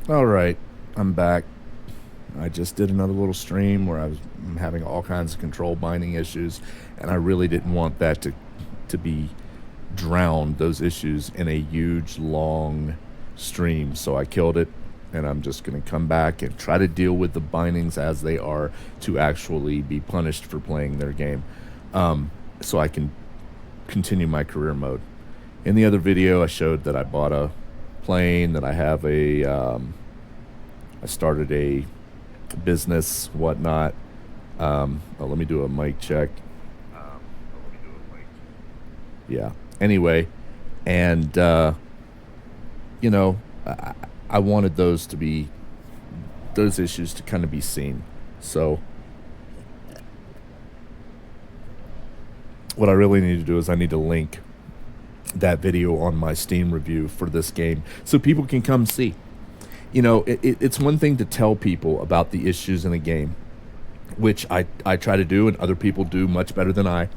All right, I'm back. I just did another little stream where I'm having all kinds of control binding issues, and I really didn't want that to be drowned, those issues, in a huge, long stream. So I killed it, and I'm just going to come back and try to deal with the bindings as they are to actually be punished for playing their game, so I can continue my career mode. In the other video, I showed that I bought a plane, that I have I started a business, whatnot. Let me do a mic check. Yeah. Anyway, and you know, I wanted those issues to kind of be seen. So what I really need to do is I need to link that video on my Steam review for this game so people can come see. You know, it's one thing to tell people about the issues in a game, which I try to do, and other people do much better than I.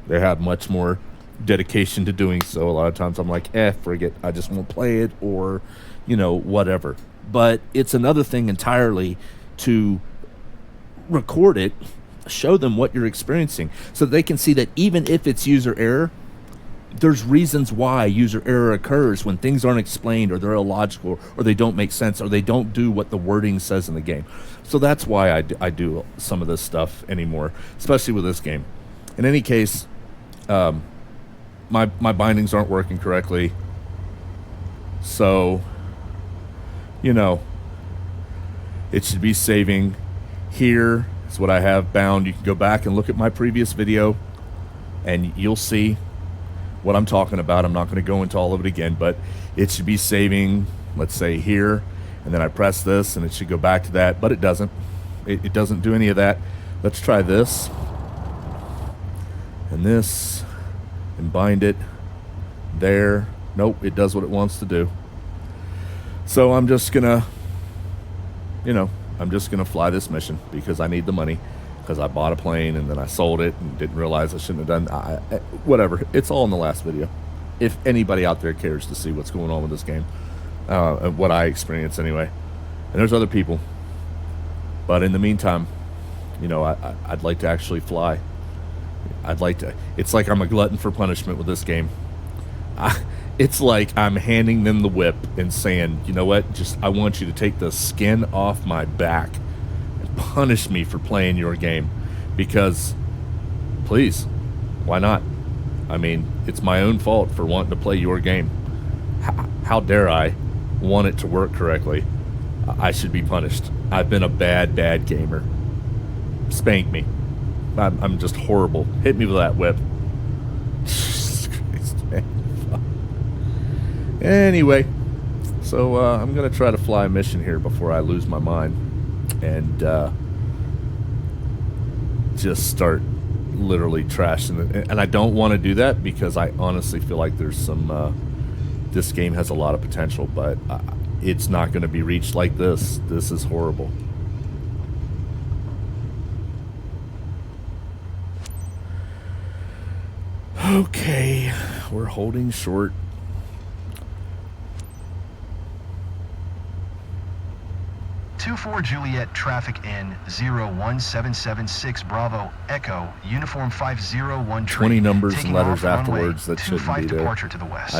They have much more dedication to doing so. A lot of times I'm like, frig it, I just won't play it, or, you know, whatever. But it's another thing entirely to record it, show them what you're experiencing, so they can see that even if it's user error, there's reasons why user error occurs when things aren't explained, or they're illogical, or they don't make sense, or they don't do what the wording says in the game. So that's why I do some of this stuff anymore, especially with this game. In any case, my bindings aren't working correctly. So, you know, it should be saving. Here is what I have bound. You can go back and look at my previous video, and you'll see what I'm talking about. I'm not going to go into all of it again, but it should be saving, let's say here, and then I press this and it should go back to that, but it doesn't. It doesn't do any of that. Let's try this and this and bind it there. Nope, it does what it wants to do. So I'm just gonna, I'm just gonna fly this mission because I need the money, because I bought a plane and then I sold it and didn't realize I shouldn't have done. Whatever. It's all in the last video. If anybody out there cares to see what's going on with this game, what I experience anyway. And there's other people. But in the meantime, you know, I'd like to actually fly. I'd like to. It's like I'm a glutton for punishment with this game. It's like I'm handing them the whip and saying, you know what? I want you to take the skin off my back. Punish me for playing your game, because please, why not? I mean, it's my own fault for wanting to play your game. How dare I want it to work correctly? I should be punished. I've been a bad gamer. Spank me. I'm just horrible. Hit me with that whip. Jesus Christ, man. Anyway, so I'm gonna try to fly a mission here before I lose my mind and just start literally trashing it. And I don't want to do that because I honestly feel like there's some this game has a lot of potential, but it's not going to be reached like this. This is horrible. Okay, we're holding short. Four Juliet traffic in 01776 Bravo Echo Uniform 501 20 numbers and letters afterwards that shouldn't be there. Departure to the west.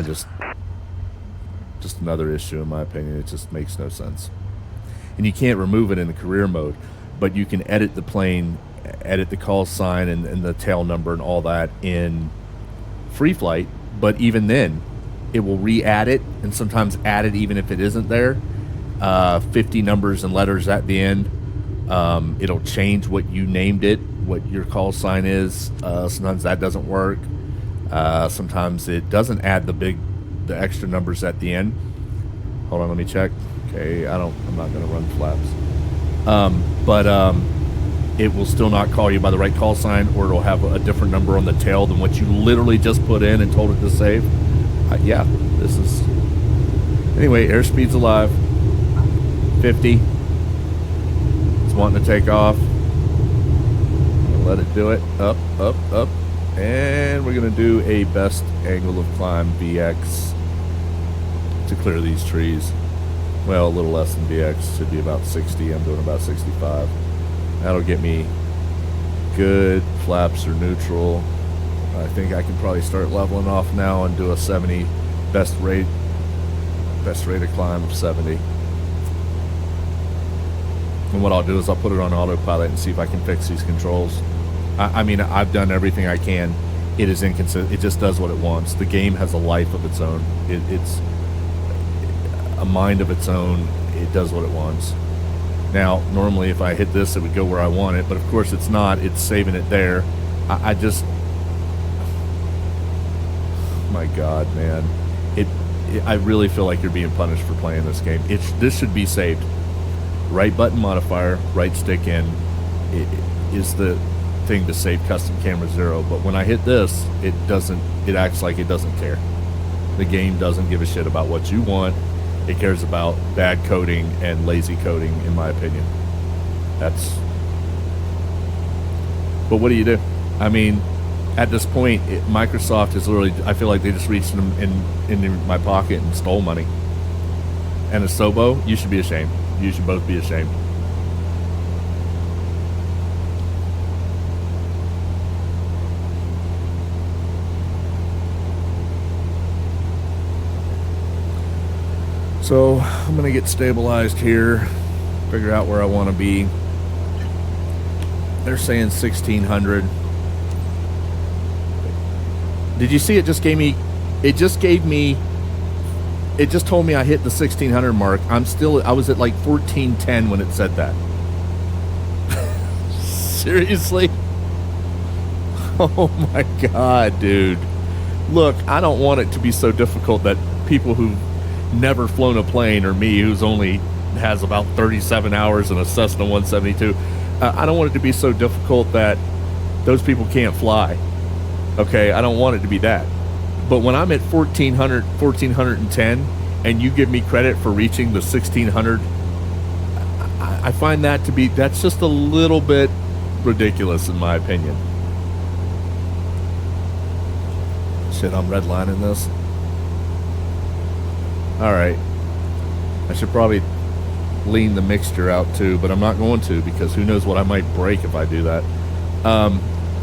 Just another issue in my opinion. It just makes no sense. And you can't remove it in the career mode, but you can edit the plane, edit the call sign and the tail number and all that in free flight. But even then, it will re-add it and sometimes add it even if it isn't there. 50 numbers and letters at the end. It'll change what you named it, what your call sign is. Sometimes that doesn't work. Sometimes it doesn't add the extra numbers at the end. Hold on, let me check. Okay, I'm not gonna run flaps. But it will still not call you by the right call sign, or it'll have a different number on the tail than what you literally just put in and told it to save. Yeah, this is... Anyway, airspeed's alive. 50. It's wanting to take off. Let it do it. Up, up, up. And we're going to do a best angle of climb VX to clear these trees. Well, a little less than VX, should be about 60. I'm doing about 65. That'll get me good. Flaps are neutral. I think I can probably start leveling off now and do a 70 best rate of climb of 70. And what I'll do is I'll put it on autopilot and see if I can fix these controls. I mean, I've done everything I can. It is inconsistent. It just does what it wants. The game has a life of its own. It's a mind of its own. It does what it wants. Now, normally if I hit this, it would go where I want it, but of course it's not. It's saving it there. I just... my God, man. I really feel like you're being punished for playing this game. This should be saved. Right button modifier, right stick in is the thing to save custom camera 0. But when I hit this, it acts like it doesn't care. The game doesn't give a shit about what you want. It cares about bad coding and lazy coding, in my opinion. But what do you do? I mean, at this point, Microsoft is literally, I feel like they just reached in my pocket and stole money. And Asobo, you should be ashamed. You should both be ashamed. So I'm going to get stabilized here, figure out where I want to be. They're saying 1600. Did you see it just told me I hit the 1600 mark. I was at like 1410 when it said that. Seriously? Oh my God, dude. Look, I don't want it to be so difficult that people who've never flown a plane, or me who's only has about 37 hours in a Cessna 172, I don't want it to be so difficult that those people can't fly. Okay, I don't want it to be that. But when I'm at 1410 and you give me credit for reaching the 1600, I find that's just a little bit ridiculous in my opinion. Shit, I'm redlining this. Alright. I should probably lean the mixture out too, but I'm not going to, because who knows what I might break if I do that.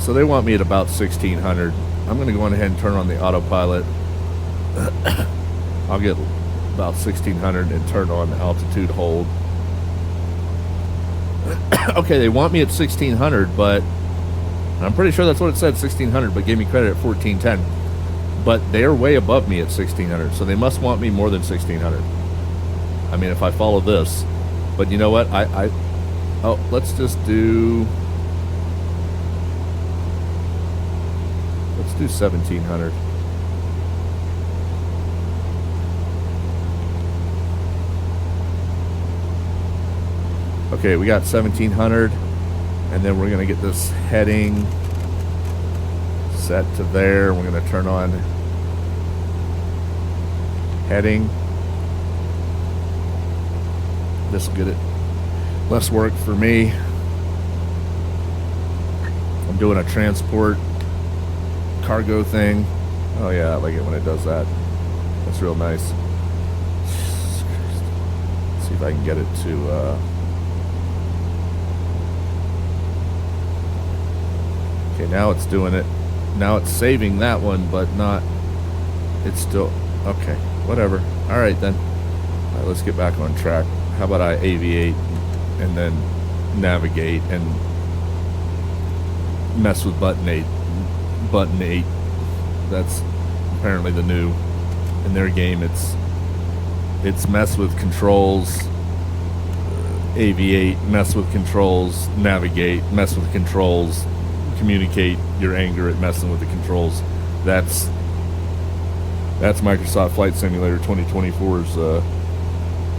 So they want me at about 1600. I'm going to go on ahead and turn on the autopilot. I'll get about 1600 and turn on the altitude hold. Okay, they want me at 1600, but I'm pretty sure that's what it said, 1600, but gave me credit at 1410. But they're way above me at 1600, so they must want me more than 1600. I mean, if I follow this. But you know what? Let's just do... Let's do 1700. Okay, we got 1700, and then we're going to get this heading set to there. We're going to turn on heading. This will get it less work for me. I'm doing a transport cargo thing. Oh yeah, I like it when it does that. That's real nice. Let's see if I can get it to okay, now it's doing it. Now it's saving that one, but not... It's still... Okay, whatever. Alright then. Alright, let's get back on track. How about I aviate and then navigate and mess with button 8. Button 8. That's apparently the new... In their game, it's mess with controls, aviate, mess with controls, navigate, mess with controls, communicate your anger at messing with the controls. That's Microsoft Flight Simulator 2024's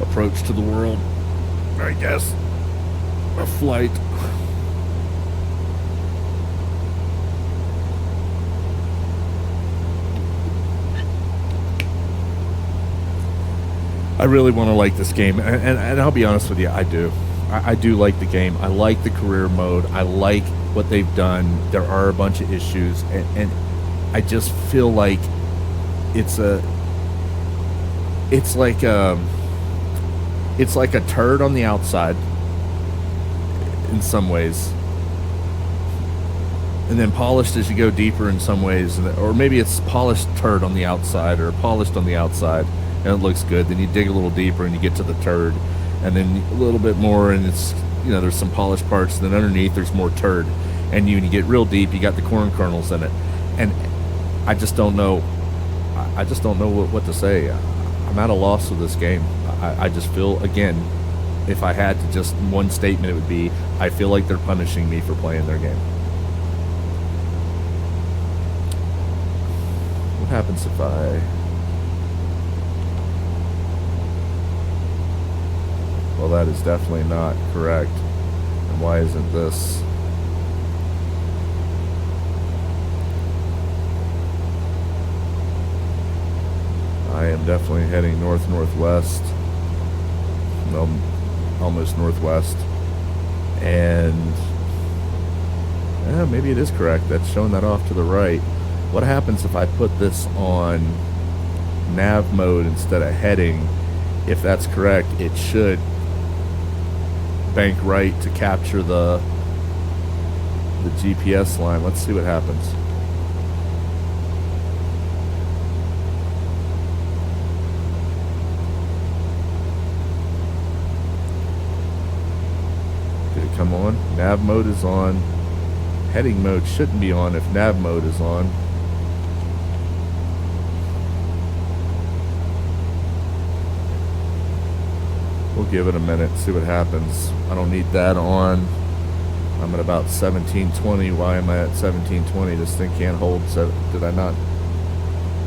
approach to the world, I guess. A flight. I really want to like this game, and I'll be honest with you, I do. I do like the game. I like the career mode. I like what they've done. There are a bunch of issues, and I just feel like it's like it's like a turd on the outside in some ways, and then polished as you go deeper in some ways, or maybe it's polished turd on the outside or polished on the outside and it looks good. Then you dig a little deeper and you get to the turd, and then a little bit more and it's, you know, there's some polished parts, and then underneath there's more turd, and when you get real deep you got the corn kernels in it. And I just don't know what to say. I'm at a loss with this game. I just feel, again, if I had to just one statement, it would be, I feel like they're punishing me for playing their game. What happens if well, that is definitely not correct. And why isn't this? I am definitely heading north-northwest. No, almost northwest. And maybe it is correct. That's showing that off to the right. What happens if I put this on nav mode instead of heading? If that's correct, it should bank right to capture the GPS line. Let's see what happens. Did it come on? Nav mode is on. Heading mode shouldn't be on if nav mode is on. We'll give it a minute, see what happens. I don't need that on. I'm at about 1720. Why am I at 1720? This thing can't hold. Did I not?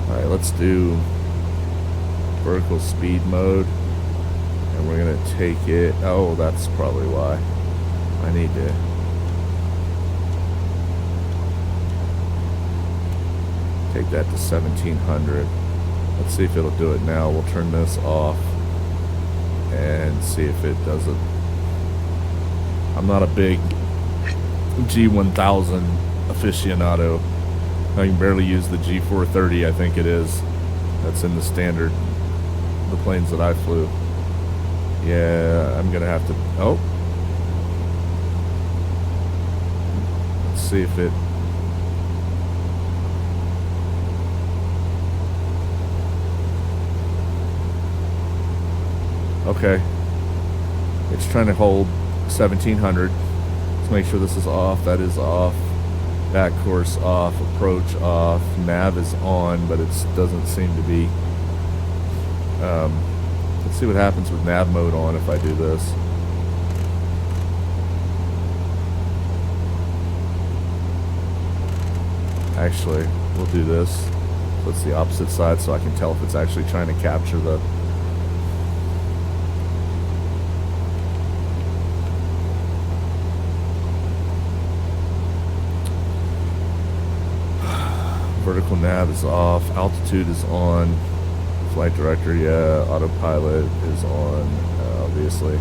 Alright, let's do vertical speed mode. And we're going to take it. Oh, that's probably why. I need to. Take that to 1700. Let's see if it'll do it now. We'll turn this off and see if it does it. I'm not a big G1000 aficionado. I can barely use the G430, I think it is. That's in the standard, the planes that I flew. Yeah, I'm gonna have to, oh. Let's see if it, okay, it's trying to hold 1700. Let's make sure this is off. That is off. Back course off. Approach off. Nav is on, but it doesn't seem to be. Let's see what happens with nav mode on if I do this. Actually, we'll do this. So it's the opposite side so I can tell if it's actually trying to capture the vertical nav is off, altitude is on, flight director, yeah, autopilot is on, obviously.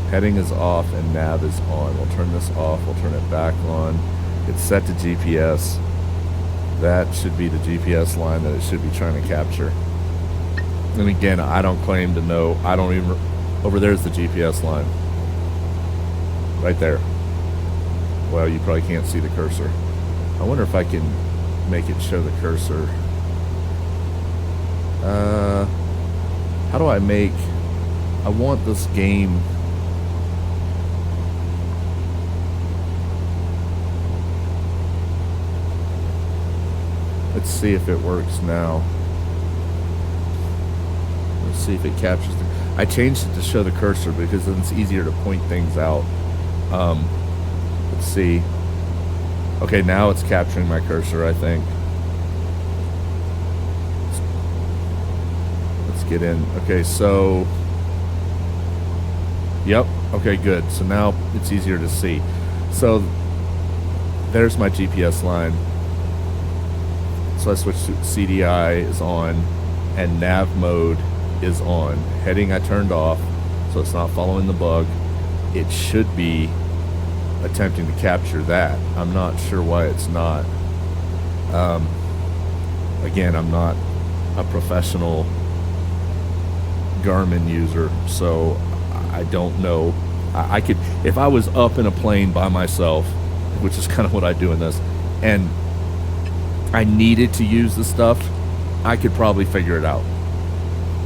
Heading is off and nav is on. We'll turn this off, we'll turn it back on. It's set to GPS. That should be the GPS line that it should be trying to capture. And again, I don't claim to know, I don't even, over there's the GPS line. Right there. Well, you probably can't see the cursor. I wonder if I can make it show the cursor. How do I make, I want this game, let's see if it works now. Let's see if it captures the, I changed it to show the cursor because then it's easier to point things out. Let's see. Okay, now it's capturing my cursor, I think. Let's get in. Okay, so, yep, okay, good. So now it's easier to see. So there's my GPS line. So I switched to CDI is on and nav mode is on. Heading I turned off, so it's not following the bug. It should be attempting to capture that. I'm not sure why it's not. Again, I'm not a professional Garmin user, so I don't know. I could, if I was up in a plane by myself, which is kind of what I do in this, and I needed to use the stuff, I could probably figure it out.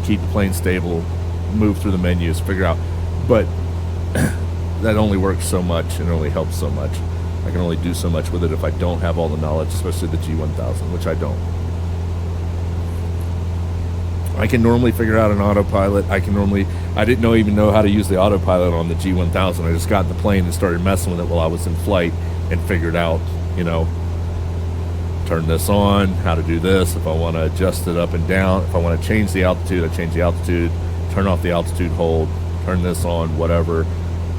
Keep the plane stable, move through the menus, figure out. But that only works so much and it only helps so much. I can only do so much with it if I don't have all the knowledge, especially the G1000, which I don't. I can normally figure out an autopilot. I didn't even know how to use the autopilot on the G1000. I just got in the plane and started messing with it while I was in flight and figured out, turn this on, how to do this, if I want to adjust it up and down, if I want to change the altitude, I change the altitude, turn off the altitude hold, turn this on, whatever,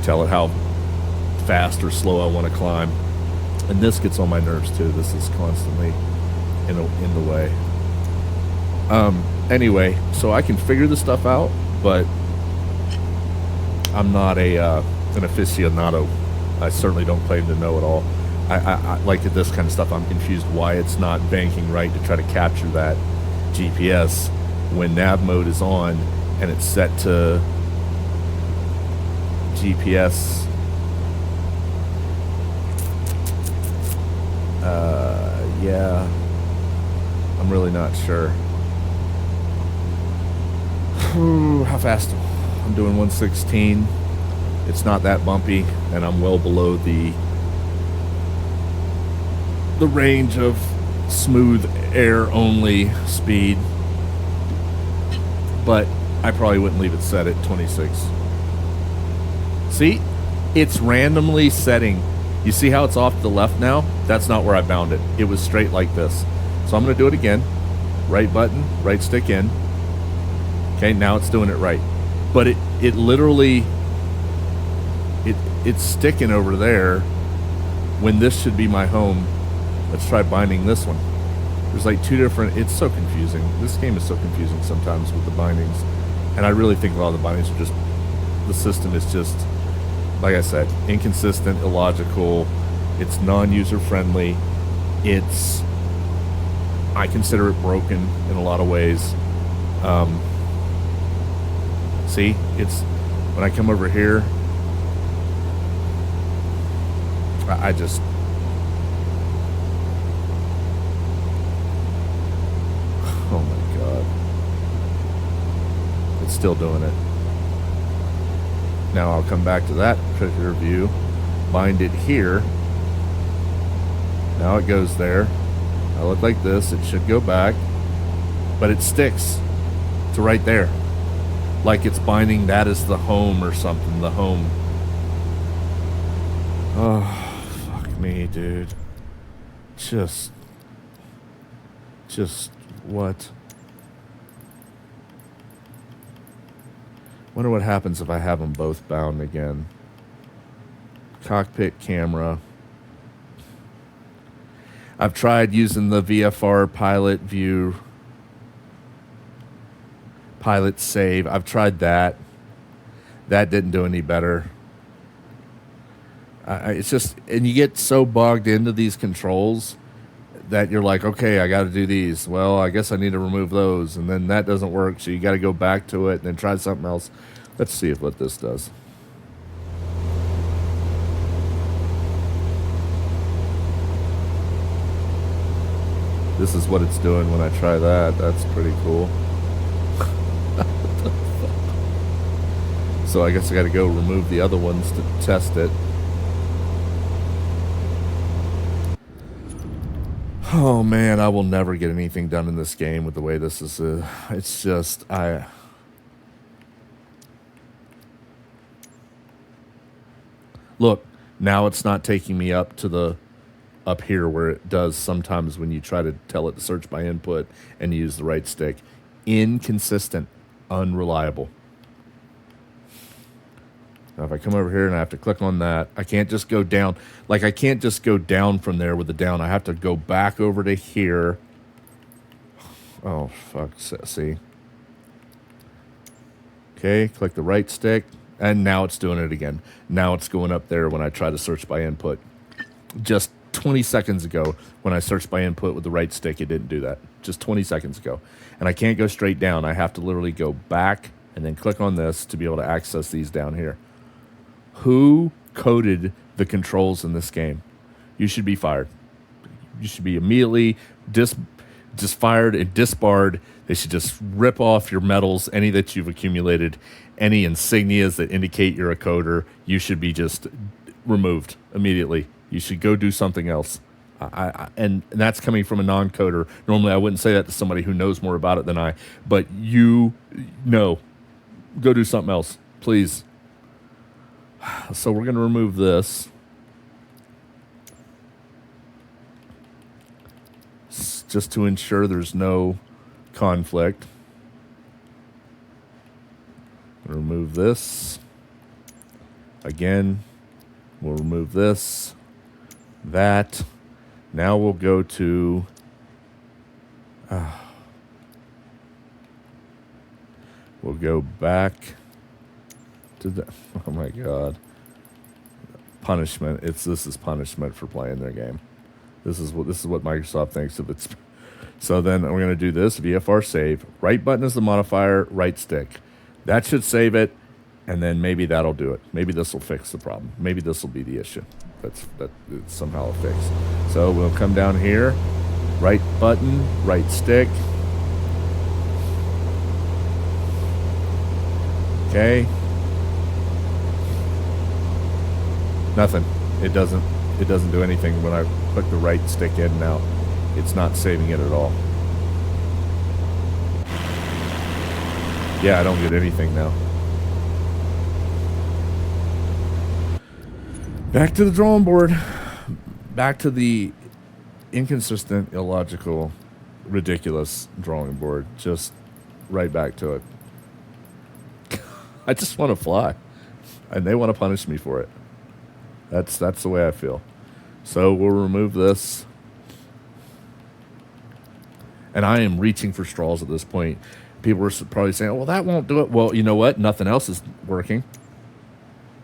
tell it how fast or slow I want to climb. And this gets on my nerves too. This is constantly in the way. Anyway, so I can figure this stuff out, but I'm not an aficionado. I certainly don't claim to know it all. I like this kind of stuff. I'm confused why it's not banking right to try to capture that GPS when nav mode is on and it's set to GPS. Yeah, I'm really not sure. How fast? I'm doing 116. It's not that bumpy, and I'm well below the range of smooth air only speed. But I probably wouldn't leave it set at 26. See, it's randomly setting. You see how it's off to the left now? That's not where I bound it. It was straight like this. So I'm going to do it again. Right button, right stick in. Okay, now it's doing it right. But it literally, it's sticking over there when this should be my home. Let's try binding this one. There's like two different, it's so confusing. This game is so confusing sometimes with the bindings. And I really think a lot of the bindings are just, the system is just, like I said, inconsistent, illogical. It's non-user friendly. I consider it broken in a lot of ways. See, when I come over here, I just, oh my God. It's still doing it. Now I'll come back to that particular view, bind it here. Now it goes there. I look like this. It should go back, but it sticks to right there. Like it's binding that as the home or something, the home. Oh, fuck me, dude. Just what? Wonder what happens if I have them both bound again. Cockpit camera. I've tried using the VFR pilot view, pilot save. I've tried that. That didn't do any better. It's just, and you get so bogged into these controls that you're like, okay, I got to do these. Well, I guess I need to remove those, and then that doesn't work, so you got to go back to it and then try something else. Let's see what this does. This is what it's doing when I try that. That's pretty cool. So I guess I got to go remove the other ones to test it. Oh man, I will never get anything done in this game with the way this is. It's just, look, now it's not taking me up to up here where it does sometimes when you try to tell it to search by input and use the right stick. Inconsistent, unreliable. Now if I come over here and I have to click on that, I can't just go down. Like I can't just go down from there with the down. I have to go back over to here. Oh, fuck, see. Okay, click the right stick, and now it's doing it again. Now it's going up there when I try to search by input. Just 20 seconds ago, when I searched by input with the right stick, it didn't do that. Just 20 seconds ago. And I can't go straight down. I have to literally go back and then click on this to be able to access these down here. Who coded the controls in this game? You should be fired. You should be immediately fired and disbarred. They should just rip off your medals, any that you've accumulated, any insignias that indicate you're a coder. You should be just removed immediately. You should go do something else. And that's coming from a non-coder. Normally, I wouldn't say that to somebody who knows more about it than I. But you know, go do something else, please. So we're going to remove this. Just to ensure there's no conflict. Remove this. Again, we'll remove this. That. Now we'll go to... we'll go back to the... Oh my God. Punishment. This is punishment for playing their game. This is what Microsoft thinks of its... So then we're going to do this, VFR save. Right button is the modifier, right stick. That should save it, and then maybe that'll do it. Maybe this will fix the problem. Maybe this will be the issue. It's somehow a fix. So we'll come down here, right button, right stick. Okay. Nothing. It doesn't do anything when I put the right stick in now. It's not saving it at all. Yeah, I don't get anything now. Back to the drawing board. Back to the inconsistent, illogical, ridiculous drawing board. Just right back to it. I just want to fly. And they want to punish me for it. That's the way I feel. So we'll remove this. And I am reaching for straws at this point. People are probably saying, well, that won't do it. Well, you know what? Nothing else is working.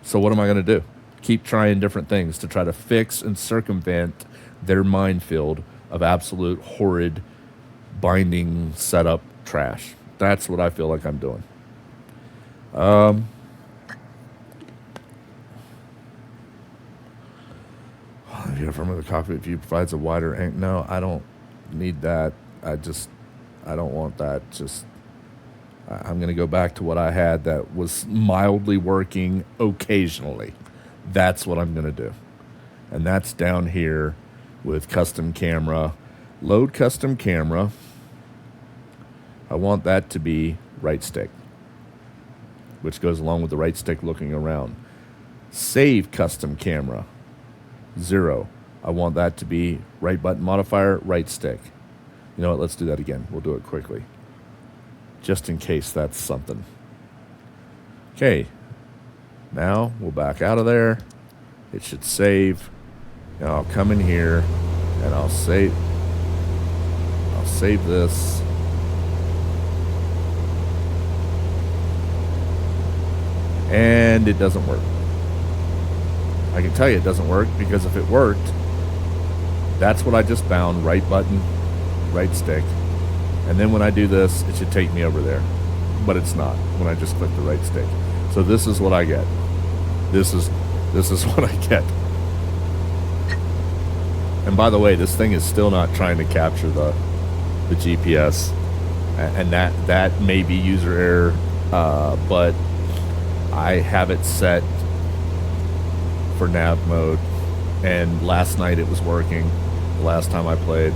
So what am I going to do? Keep trying different things to try to fix and circumvent their minefield of absolute horrid binding setup trash. That's what I feel like I'm doing. From the cockpit view provides a wider angle. No, I don't need that. I don't want that. I'm going to go back to what I had that was mildly working occasionally. That's what I'm going to do. And that's down here with custom camera. Load custom camera. I want that to be right stick, which goes along with the right stick looking around. Save custom camera. 0. I want that to be right button modifier, right stick. You know what? Let's do that again. We'll do it quickly, just in case that's something. Okay. Now we'll back out of there. It should save. Now I'll come in here and I'll save this. And it doesn't work. I can tell you it doesn't work because if it worked, that's what I just found, right button, right stick. And then when I do this, it should take me over there. But it's not when I just click the right stick. So this is what I get. This is what I get. And by the way, this thing is still not trying to capture the GPS. And that may be user error, but I have it set for nav mode, and last night it was working the last time I played,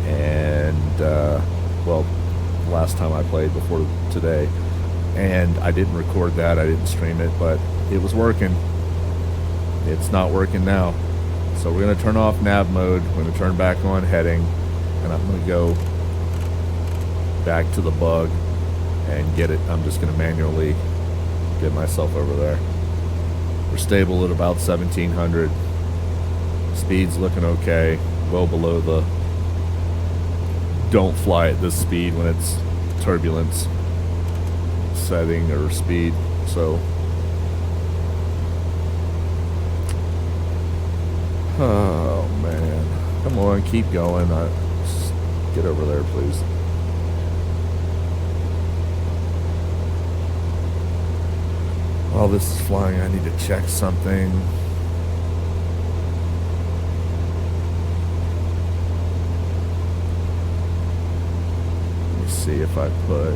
and last time I played before today, and I didn't record that, I didn't stream it, but it was working. It's not working now. So we're going to turn off nav mode, we're going to turn back on heading, and I'm going to go back to the bug and get it. I'm just going to manually get myself over there. We're stable at about 1700. Speed's looking okay. Well below the don't fly at this speed when it's turbulence setting or speed. So oh man, come on, keep going. Just get over there, please. While this is flying, I need to check something. Let me see if I put...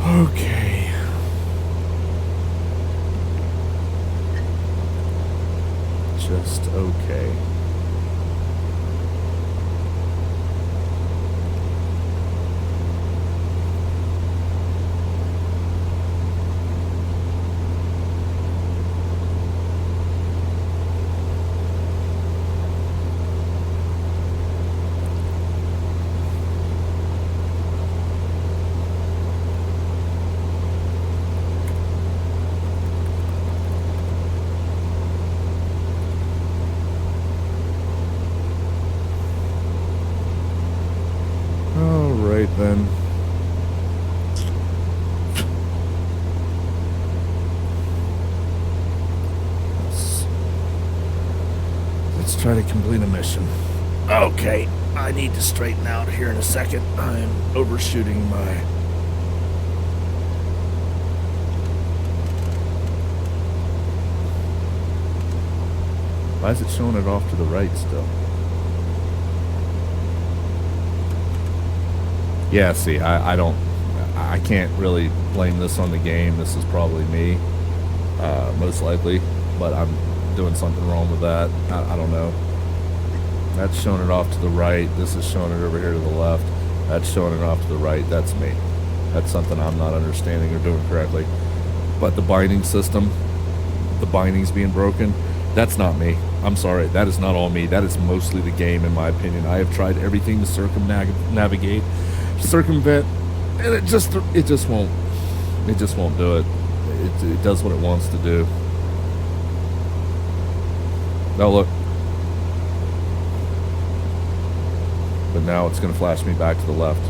Okay. Just okay. Alright then. Let's try to complete a mission. Okay, I need to straighten out here in a second. I'm overshooting my... Why is it showing it off to the right still? Yeah, see, I can't really blame this on the game. This is probably me, most likely, but I'm doing something wrong with that. I don't know. That's showing it off to the right. This is showing it over here to the left. That's showing it off to the right. That's me. That's something I'm not understanding or doing correctly. But the binding system, the bindings being broken, that's not me. I'm sorry. That is not all me. That is mostly the game, in my opinion. I have tried everything to circumvent, and it just won't do it. It does what it wants to do. Now look. But now it's going to flash me back to the left.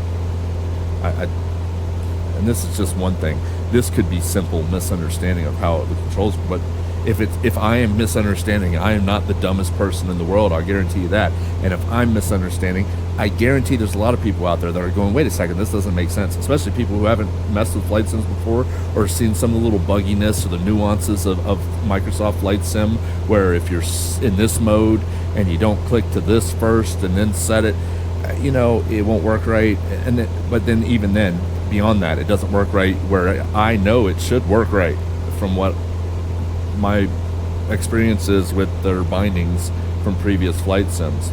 And this is just one thing. This could be simple misunderstanding of how the controls, but if I am misunderstanding, I am not the dumbest person in the world, I'll guarantee you that. And if I'm misunderstanding, I guarantee there's a lot of people out there that are going, wait a second, this doesn't make sense. Especially people who haven't messed with Flight Sims before or seen some of the little bugginess or the nuances of Microsoft Flight Sim, where if you're in this mode and you don't click to this first and then set it, you know, it won't work right. But then even then, beyond that, it doesn't work right where I know it should work right from what my experience is with their bindings from previous Flight Sims.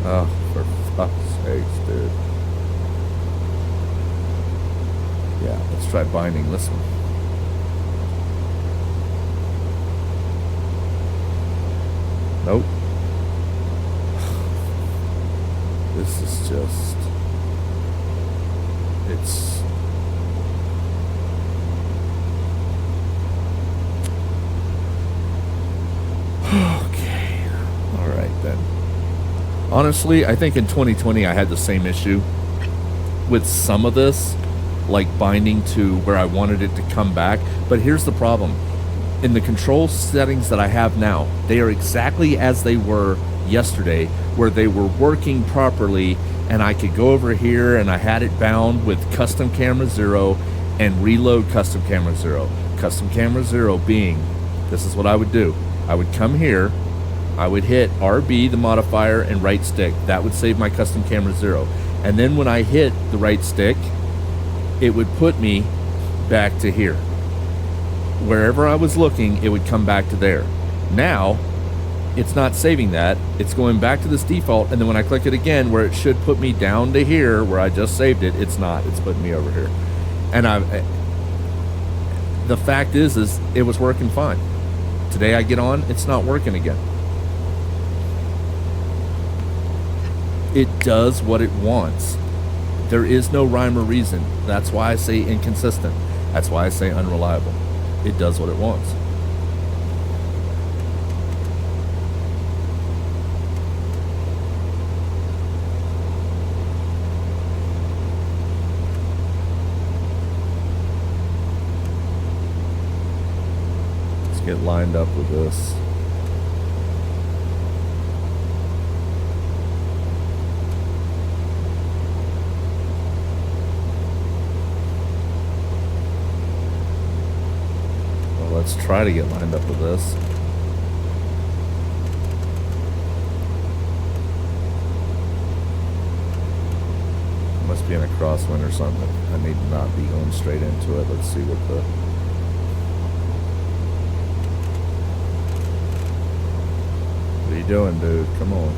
Oh, for fuck's sakes, dude. Yeah, let's try binding this one. Nope. This is just... It's... Okay. All right, then. Honestly, I think in 2020 I had the same issue with some of this, like binding to where I wanted it to come back. But here's the problem. In the control settings that I have now, they are exactly as they were yesterday, where they were working properly, and I could go over here and I had it bound with custom camera 0 and reload custom camera 0. Custom camera 0 being, this is what I would do. I would come here, I would hit RB, the modifier, and right stick. That would save my custom camera 0. And then when I hit the right stick, it would put me back to here. Wherever I was looking, it would come back to there. Now, it's not saving that. It's going back to this default, and then when I click it again, where it should put me down to here, where I just saved it, it's not. It's putting me over here. And the fact is it was working fine. Today I get on, it's not working again. It does what it wants. There is no rhyme or reason. That's why I say inconsistent. That's why I say unreliable. It does what it wants. Let's get lined up with this. Let's try to get lined up with this. Must be in a crosswind or something. I need to not be going straight into it. Let's see what the... What are you doing, dude? Come on.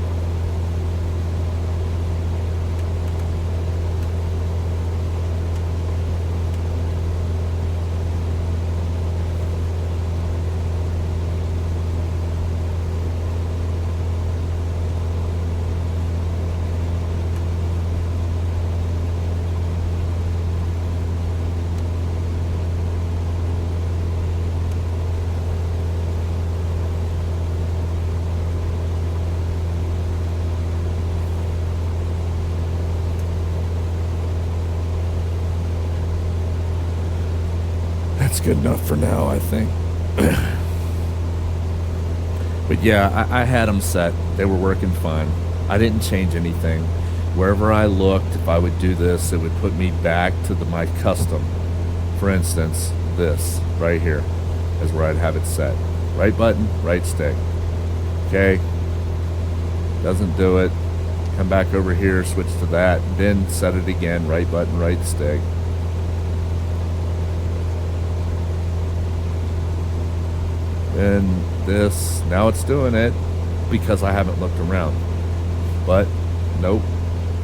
That's good enough for now, I think. But yeah, I had them set. They were working fine. I didn't change anything. Wherever I looked, if I would do this, it would put me back to my custom. For instance, this right here is where I'd have it set. Right button, right stick. Okay. Doesn't do it. Come back over here, switch to that, then set it again. Right button, right stick. And this, now it's doing it because I haven't looked around. But nope,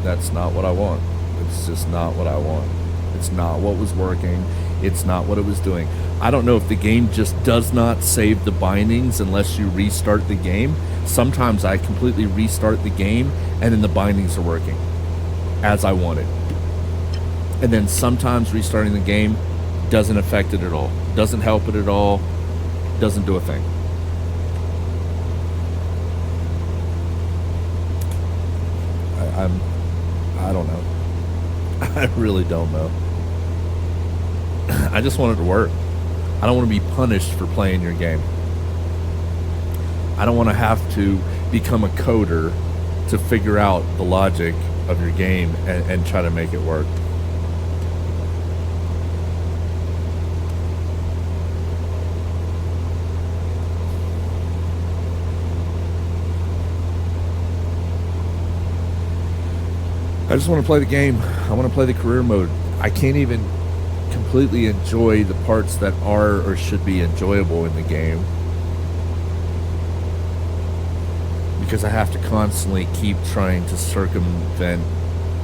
that's not what I want. It's just not what I want. It's not what was working. It's not what it was doing. I don't know if the game just does not save the bindings unless you restart the game. Sometimes I completely restart the game and then the bindings are working as I wanted. And then sometimes restarting the game doesn't affect it at all. Doesn't help it at all. Doesn't do a thing. I don't know. I really don't know. I just want it to work. I don't want to be punished for playing your game. I don't want to have to become a coder to figure out the logic of your game and try to make it work. I just want to play the game. I want to play the career mode. I can't even completely enjoy the parts that are or should be enjoyable in the game because I have to constantly keep trying to circumvent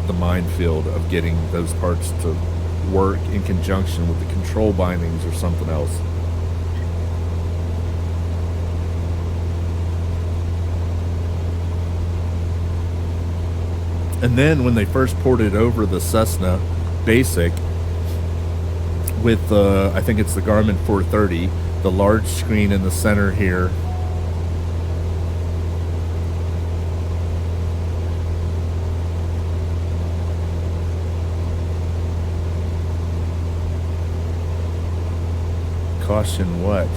the minefield of getting those parts to work in conjunction with the control bindings or something else. And then when they first ported over the Cessna Basic with I think it's the Garmin 430, the large screen in the center here, caution what?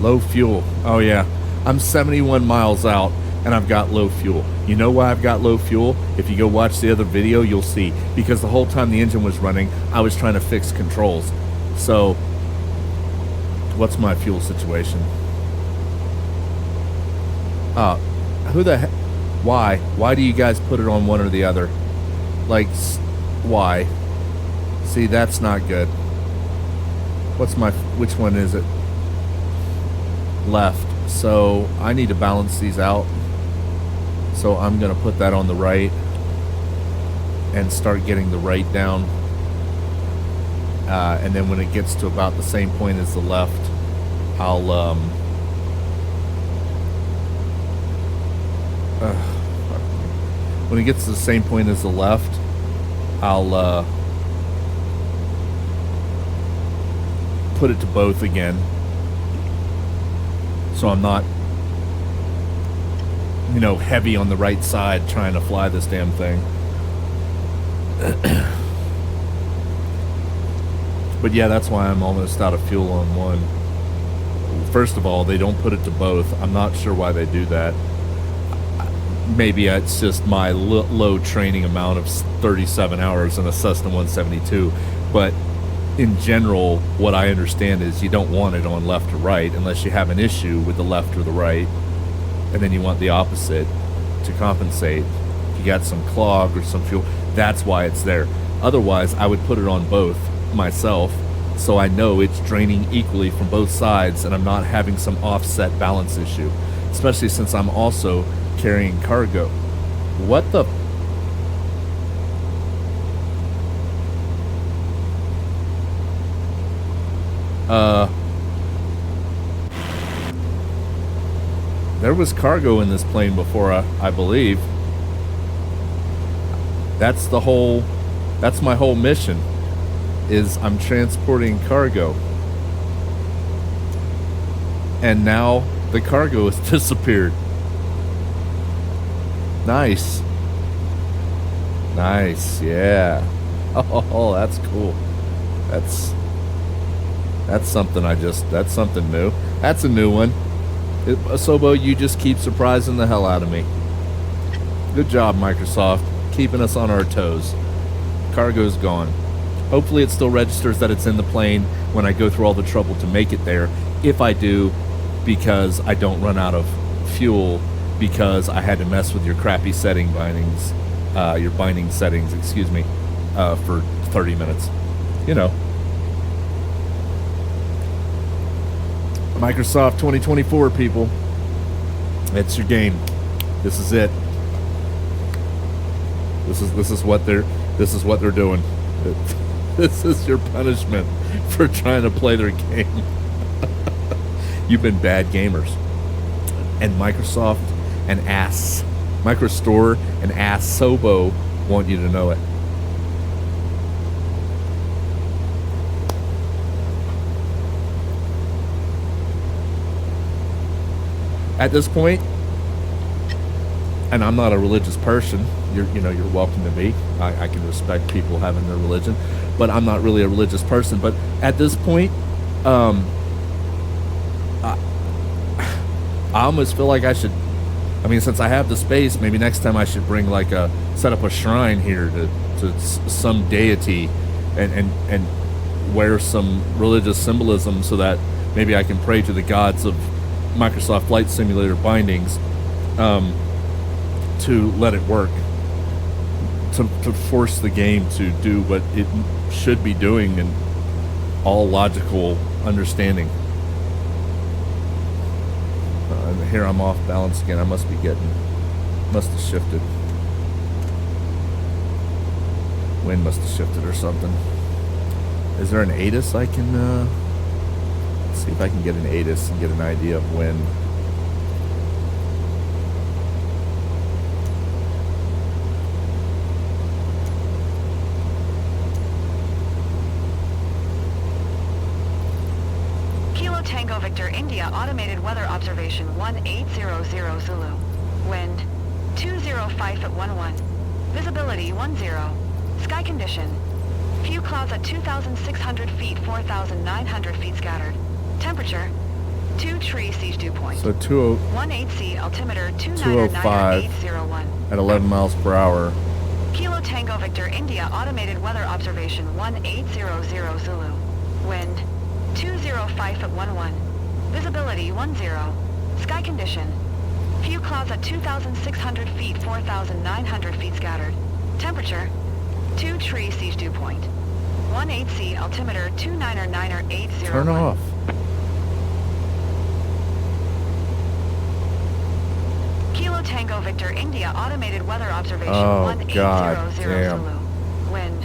Low fuel. Oh yeah, I'm 71 miles out and I've got low fuel. You know why I've got low fuel? If you go watch the other video, you'll see. Because the whole time the engine was running, I was trying to fix controls. So, what's my fuel situation? Who the heck? Why? Why do you guys put it on one or the other? Like, why? See, that's not good. Which one is it? Left. So, I need to balance these out. So I'm going to put that on the right and start getting the right down. And then when it gets to about the same point as the left, I'll when it gets to the same point as the left, I'll put it to both again. So I'm not, you know, heavy on the right side trying to fly this damn thing. But yeah, that's why I'm almost out of fuel on one. First of all, they don't put it to both. I'm not sure why they do that. Maybe it's just my low training amount of 37 hours in a Cessna 172. But in general, what I understand is you don't want it on left or right unless you have an issue with the left or the right. And then you want the opposite to compensate. If you got some clog or some fuel, that's why it's there. Otherwise, I would put it on both myself so I know it's draining equally from both sides and I'm not having some offset balance issue, especially since I'm also carrying cargo. What the? There was cargo in this plane before, I believe. That's my whole mission, is I'm transporting cargo. And now the cargo has disappeared. Nice. Nice, yeah. Oh, that's cool. That's something that's something new. That's a new one. Sobo, you just keep surprising the hell out of me. Good job, Microsoft, keeping us on our toes. Cargo's gone. Hopefully it still registers that it's in the plane when I go through all the trouble to make it there. If I do, because I don't run out of fuel, because I had to mess with your crappy setting bindings, your binding settings, excuse me, for 30 minutes. You know. Microsoft 2024, people. It's your game. This is it. This is what they're doing. This is your punishment for trying to play their game. You've been bad gamers. And Microsoft and Microstore and Sobo want you to know it. At this point, and I'm not a religious person, you're welcome to be. I can respect people having their religion, but I'm not really a religious person. But at this point, I almost feel like I should, since I have the space, maybe next time I should bring set up a shrine here to some deity and wear some religious symbolism so that maybe I can pray to the gods of Microsoft Flight Simulator bindings to let it work, to force the game to do what it should be doing in all logical understanding. Here I'm off balance again. I must have shifted. Wind must have shifted or something. Is there an ATIS I can, let's see if I can get an ATIS and get an idea of wind. Kilo Tango Victor India automated weather observation 1800 Zulu. Wind 205 at 11. Visibility 10. Sky condition. Few clouds at 2,600 feet, 4,900 feet scattered. Temperature 2 tree siege dew point. So 18C altimeter 2999801. At 11 miles per hour. Kilo Tango Victor India automated weather observation 1800 Zulu. Wind 205 at 11. Visibility 10. Sky condition. Few clouds at 2,600 feet, 4,900 feet scattered. Temperature 2 tree siege dew point. 18C altimeter 2999801. Turn off. Kilo Tango Victor India automated weather observation Oh, 1800 God damn. Zulu. Wind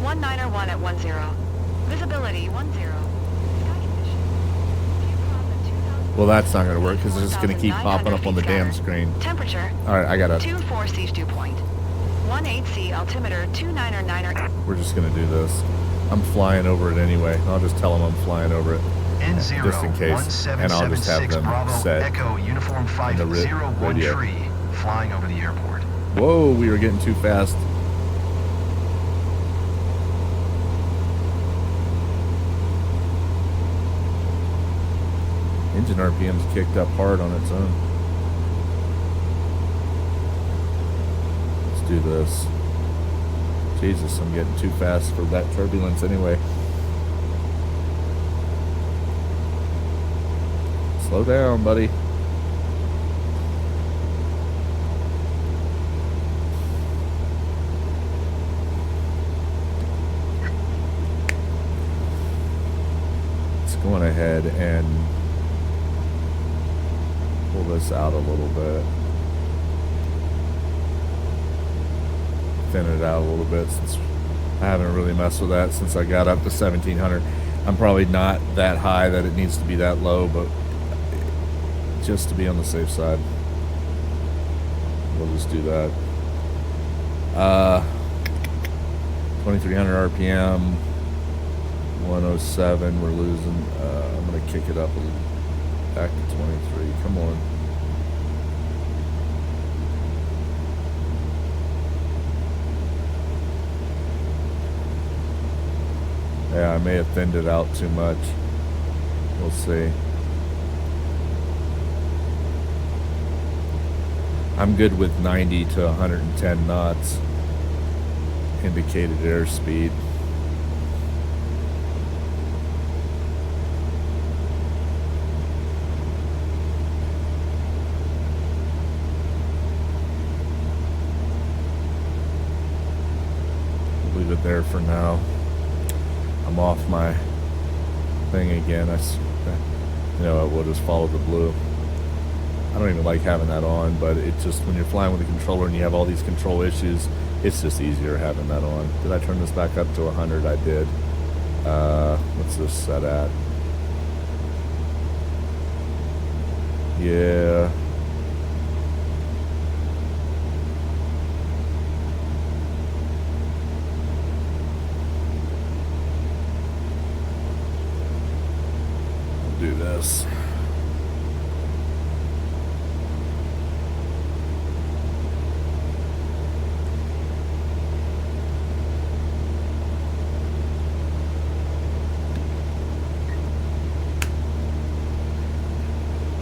1901 at 10. Visibility 10. Sky condition. Few clouds at 2,000. Well, that's not going to work because it's just going to keep popping up on the damn feet screen. Temperature All right, I got to. 24 siege dew point. 18C altimeter 299. We're just going to do this. I'm flying over it anyway. I'll just tell them I'm flying over it. N0 Just in case. And I'll just have 1776 them Bravo set Echo Uniform in the 501 radio. tree flying over the airport. Whoa, we were getting too fast. Engine RPM's kicked up hard on its own. Let's do this. Jesus, I'm getting too fast for that turbulence anyway. Slow down, buddy. It's going ahead and pull this out a little bit. Thin it out a little bit since I haven't really messed with that since I got up to 1700. I'm probably not that high that it needs to be that low, but just to be on the safe side, we'll just do that. 2300 RPM, 107. We're losing. I'm gonna kick it up a little, back to 23. Come on. Yeah, I may have thinned it out too much. We'll see. I'm good with 90 to 110 knots indicated airspeed. Leave it there for now. I'm off my thing again. You know, we'll just follow the blue. I don't even like having that on, but it's just when you're flying with a controller and you have all these control issues, it's just easier having that on. Did I turn this back up to 100? I did. What's this set at? Yeah. I'll do this.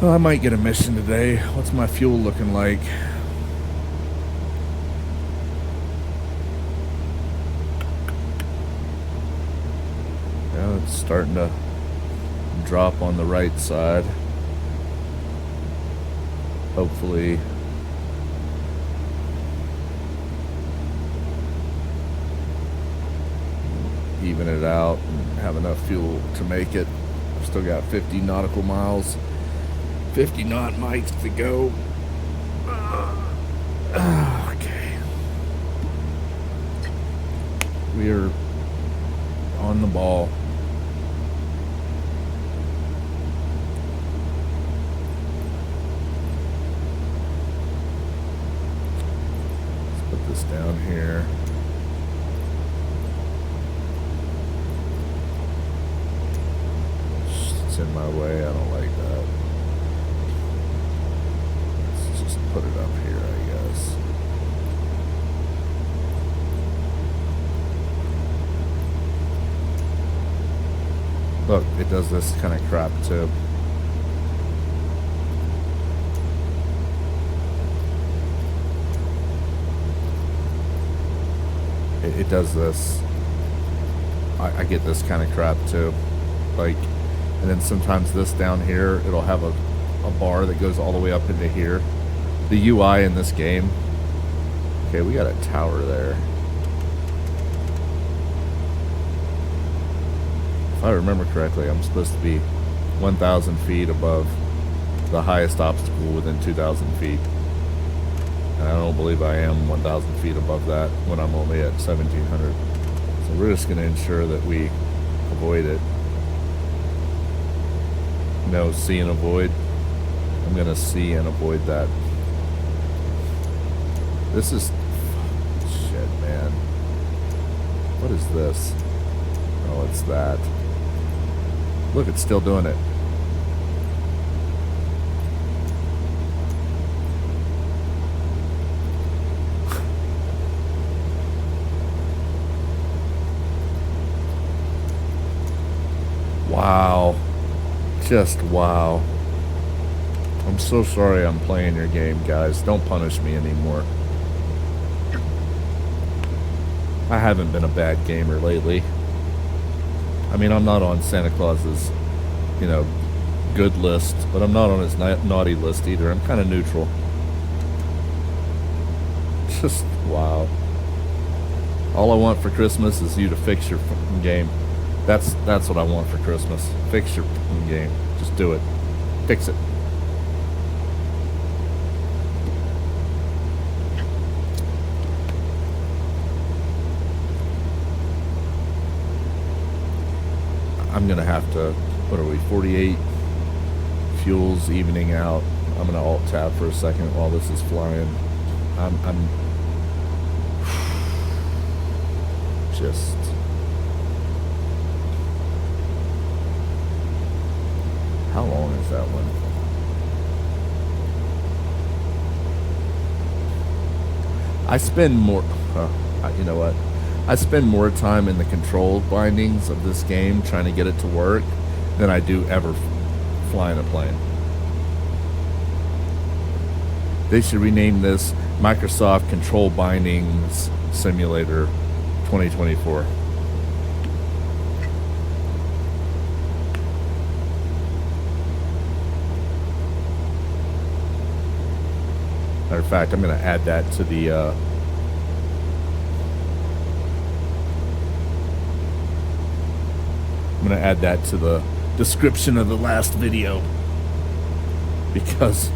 Oh, I might get a mission today. What's my fuel looking like? Yeah, it's starting to drop on the right side. Hopefully even it out and have enough fuel to make it. I've still got 50 nautical miles 50 knot mics to go. Okay. We are on the ball. Let's put this down here. It's in my way. I don't like that. Let's just put it up here, I guess. Look, it does this kind of crap too. It does this. I get this kind of crap too. Like, and then sometimes this down here, it'll have a bar that goes all the way up into here. The UI in this game. Okay, we got a tower there. If I remember correctly, I'm supposed to be 1,000 feet above the highest obstacle within 2,000 feet. And I don't believe I am 1,000 feet above that when I'm only at 1,700. So we're just going to ensure that we avoid it. No, see and avoid. I'm going to see and avoid that. This is... shit, man. What is this? Oh, it's that. Look, it's still doing it. Wow. Just wow. I'm so sorry I'm playing your game, guys. Don't punish me anymore. I haven't been a bad gamer lately. I mean, I'm not on Santa Claus's, you know, good list, but I'm not on his naughty list either. I'm kind of neutral. Just, wow. All I want for Christmas is you to fix your fucking game. That's what I want for Christmas. Fix your fucking game. Just do it. Fix it. I'm gonna have to, what are we, 48 fuels evening out. I'm gonna alt tab for a second while this is flying. I'm just, how long is that one? I spend more, you know what? I spend more time in the control bindings of this game trying to get it to work than I do ever flying a plane. They should rename this Microsoft Control Bindings Simulator 2024. Matter of fact, I'm going to add that to the I'm going to add that to the description of the last video, because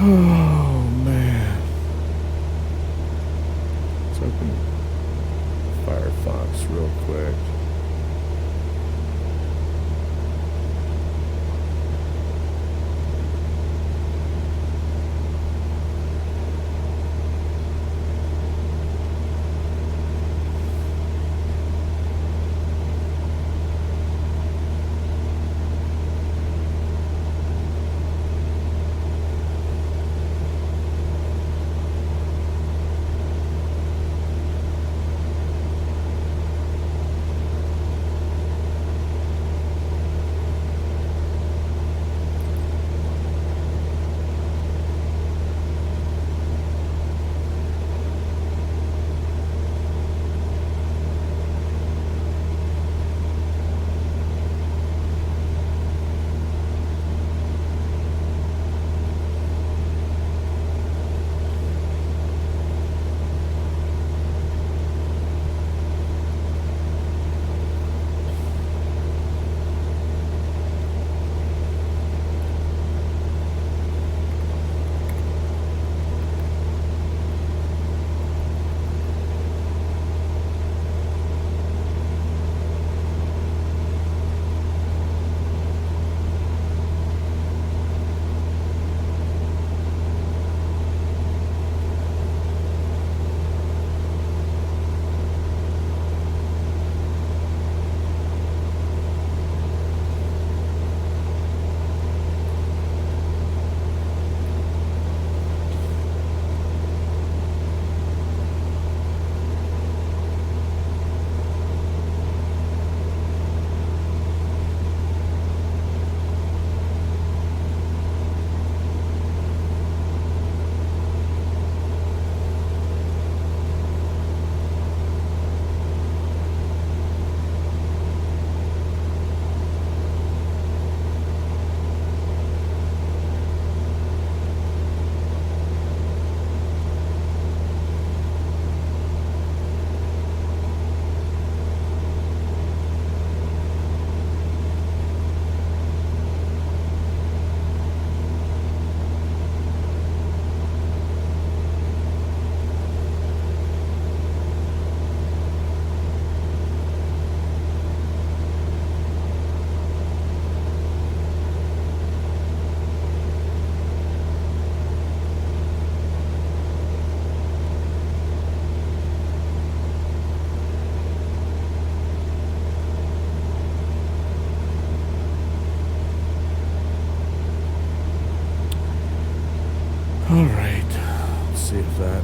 Oh, man. Let's open Firefox real quick. All right. Let's see if that...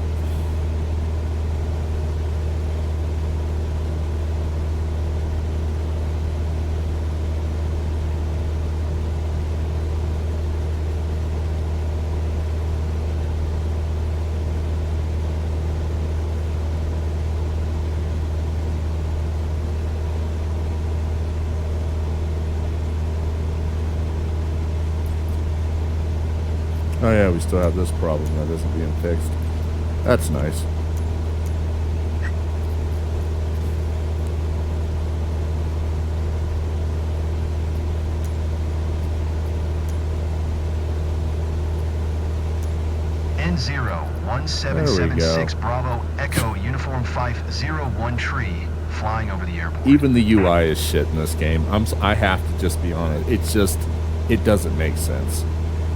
Oh yeah, we still have this problem that isn't being fixed. That's nice. N01776 Bravo Echo Uniform 501 tree flying over the airport. Even the UI is shit in this game. I have to just be honest. It's just, it doesn't make sense.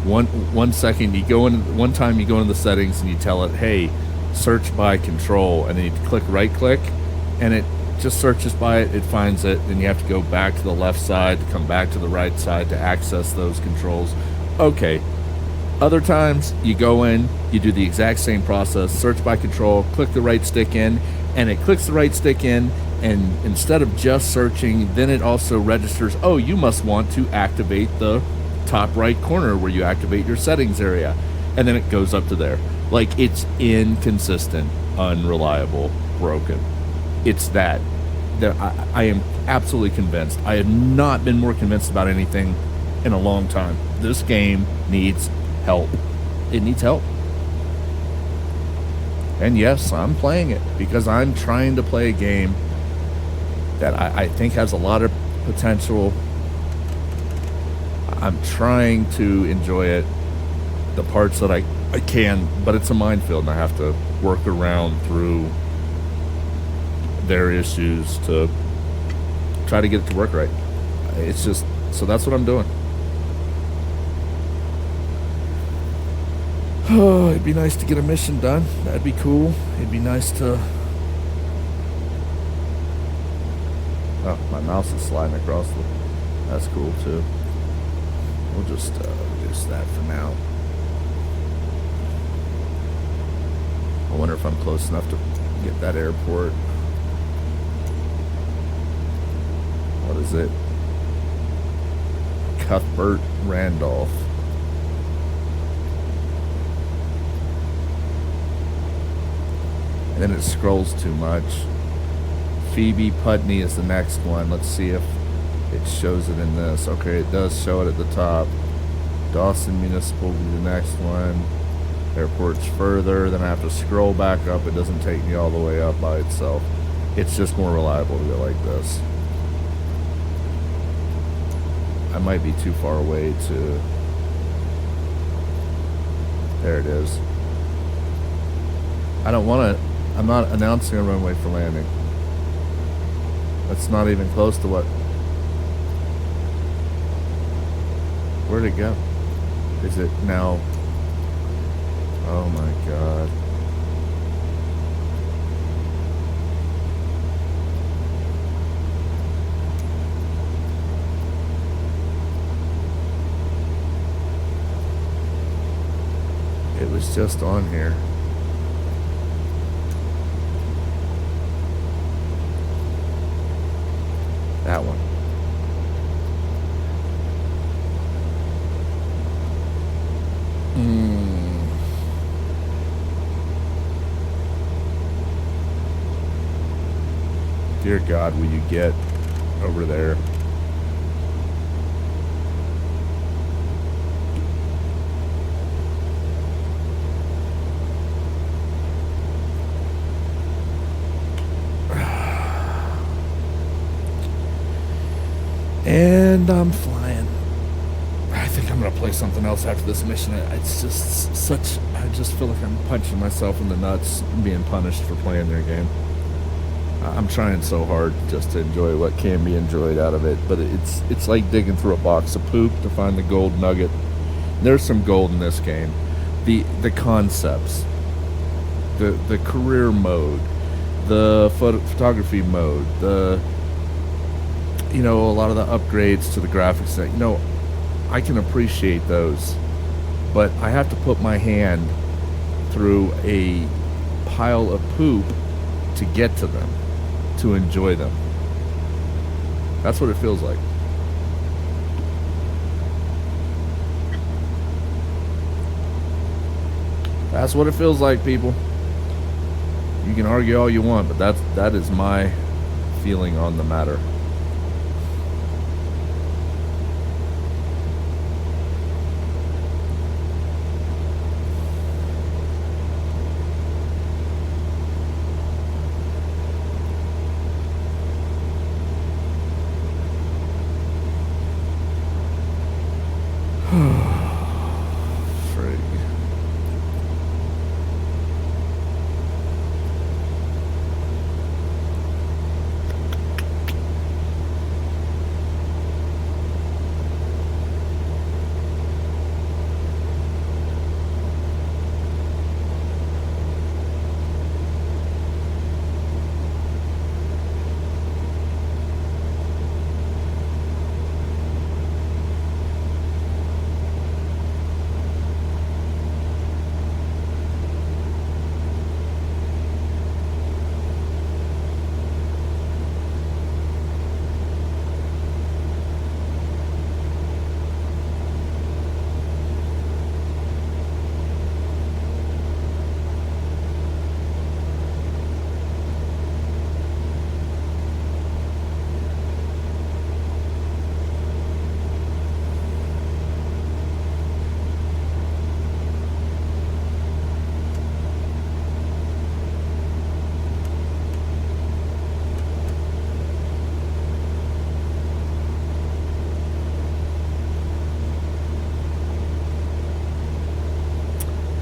One second you go in, one time you go into the settings and you tell it, hey, search by control, and then you click right click and it just searches by it, it finds it, then you have to go back to the left side to come back to the right side to access those controls. Okay. Other times you go in, you do the exact same process, search by control, click the right stick in, and it clicks the right stick in, and instead of just searching, then it also registers, oh, you must want to activate the top right corner where you activate your settings area, and then it goes up to there. Like, it's inconsistent, unreliable, broken. It's that I am absolutely convinced. I have not been more convinced about anything in a long time. This game needs help. It needs help. And yes, I'm playing it because I'm trying to play a game that I think has a lot of potential. I'm trying to enjoy it, the parts that I can, but it's a minefield, and I have to work around through their issues to try to get it to work right. It's just, so that's what I'm doing. Oh, it'd be nice to get a mission done. That'd be cool. It'd be nice to... Oh, my mouse is sliding across the... That's cool, too. We'll just reduce that for now. I wonder if I'm close enough to get that airport. What is it? Cuthbert Randolph. And then it scrolls too much. Phoebe Putney is the next one. Let's see if it shows it in this. Okay, it does show it at the top. Dawson Municipal will be the next one. Airport's further. Then I have to scroll back up. It doesn't take me all the way up by itself. It's just more reliable to go like this. I might be too far away to... There it is. I don't want to... I'm not announcing a runway for landing. That's not even close to what... Where'd it go? Is it now... Oh my god. It was just on here. That one. Dear God, will you get over there? And I'm flying. I think I'm gonna play something else after this mission. It's just such... I just feel like I'm punching myself in the nuts and being punished for playing their game. I'm trying so hard just to enjoy what can be enjoyed out of it, but it's like digging through a box of poop to find the gold nugget. There's some gold in this game. The concepts, the career mode, the photography mode, the... You know, a lot of the upgrades to the graphics that, you know, I can appreciate those, but I have to put my hand through a pile of poop to get to them, to enjoy them. That's what it feels like. That's what it feels like, people. You can argue all you want, but that is my feeling on the matter. Frig.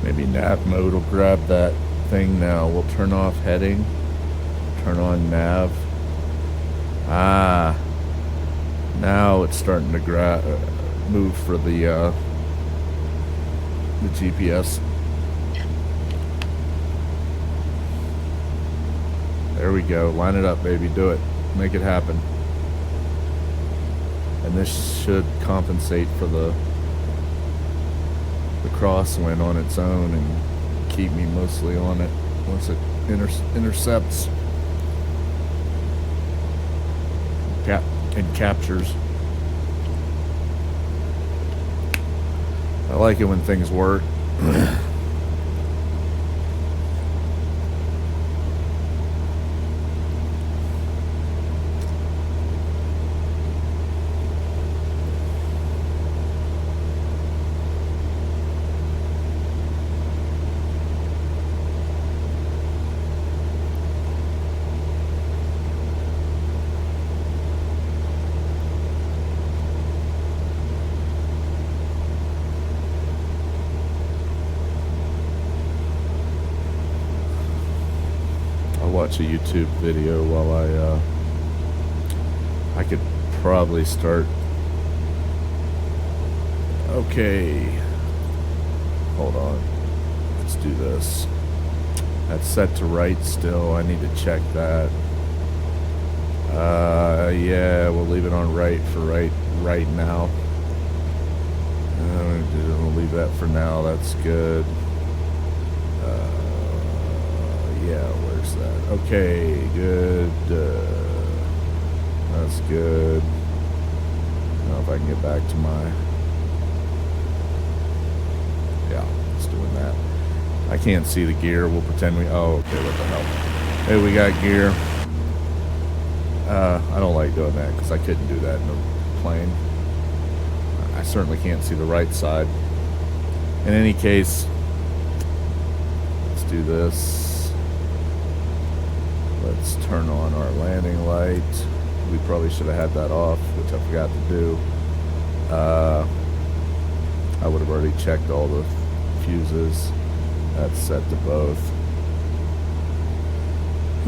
Maybe nav mode will grab that thing now. We'll turn off heading. Turn on nav. Ah. Now it's starting to move for the GPS. There we go. Line it up, baby. Do it. Make it happen. And this should compensate for the crosswind on its own and keep me mostly on it once it intercepts and captures. I like it when things work. Watch a YouTube video while I could probably start. Okay, hold on, let's do this. That's set to right still. I need to check that. Yeah, we'll leave it on right for right now. We'll leave that for now. That's good. Yeah, where's that? Okay, good. That's good. Now if I can get back to my... Yeah, it's doing that. I can't see the gear. We'll pretend we... Oh, okay, what the hell. Hey, we got gear. I don't like doing that because I couldn't do that in a plane. I certainly can't see the right side. In any case, let's do this. Let's turn on our landing light. We probably should have had that off, which I forgot to do. I would have already checked all the fuses. That's set to both.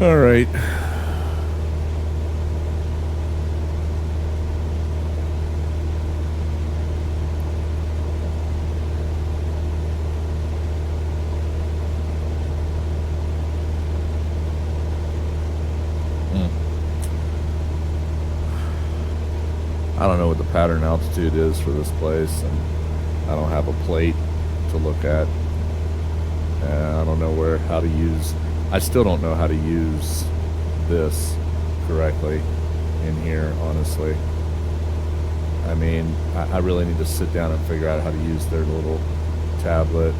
All right. I don't know what the pattern altitude is for this place, and I don't have a plate to look at. I don't know how to use. I still don't know how to use this correctly in here, honestly. I mean, I really need to sit down and figure out how to use their little tablet.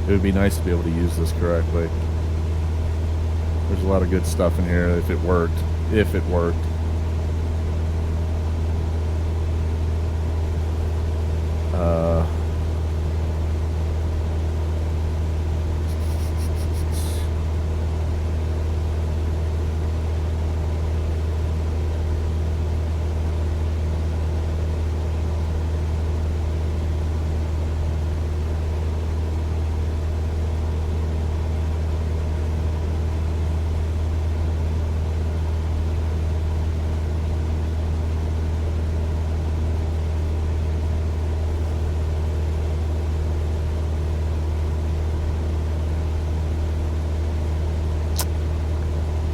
It would be nice to be able to use this correctly. There's a lot of good stuff in here if it worked. If it worked.